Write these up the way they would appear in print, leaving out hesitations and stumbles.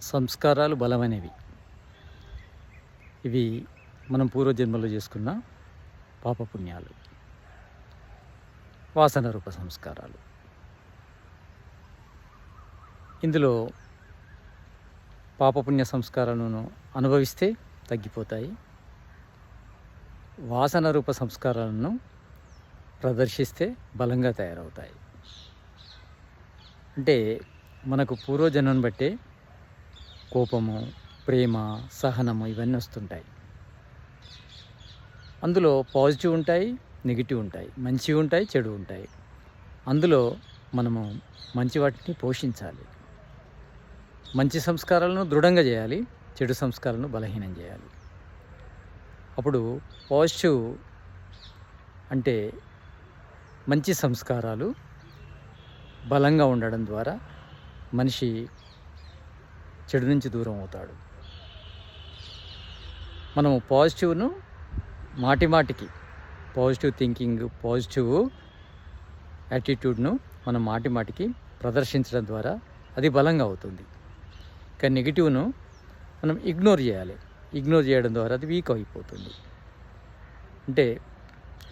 సంస్కారాలు బలమైనవి. ఇవి మనం పూర్వజన్మలో చేసుకున్న పాపపుణ్యాలు, వాసన రూప సంస్కారాలు. ఇందులో పాపపుణ్య సంస్కారాలను అనుభవిస్తే తగ్గిపోతాయి. వాసన రూప సంస్కారాలను ప్రదర్శిస్తే బలంగా తయారవుతాయి. అంటే మనకు పూర్వజన్మను బట్టే కోపము, ప్రేమ, సహనము ఇవన్నీ వస్తుంటాయి. అందులో పాజిటివ్ ఉంటాయి, నెగిటివ్ ఉంటాయి, మంచి ఉంటాయి, చెడు ఉంటాయి. అందులో మనము మంచి వాటిని పోషించాలి. మంచి సంస్కారాలను దృఢంగా చేయాలి, చెడు సంస్కారాలను బలహీనం చేయాలి. అప్పుడు పాజిటివ్ అంటే మంచి సంస్కారాలు బలంగా ఉండడం ద్వారా మనిషి చెడు నుంచి దూరం అవుతాడు. మనము పాజిటివ్ను మాటిమాటికి పాజిటివ్ థింకింగ్, పాజిటివ్ యాటిట్యూడ్ను మనం మాటిమాటికి ప్రదర్శించడం ద్వారా అది బలంగా అవుతుంది. కానీ నెగిటివ్ను మనం ఇగ్నోర్ చేయాలి. ఇగ్నోర్ చేయడం ద్వారా అది వీక్ అయిపోతుంది. అంటే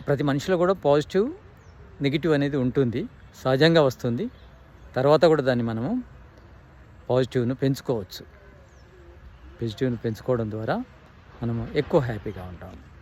ప్రతి మనిషిలో కూడా పాజిటివ్, నెగిటివ్ అనేది ఉంటుంది, సహజంగా వస్తుంది. తర్వాత కూడా దాన్ని మనము పాజిటివ్ను పెంచుకోవచ్చు. పాజిటివ్ను పెంచుకోవడం ద్వారా మనము ఎక్కువ హ్యాపీగా ఉంటాము.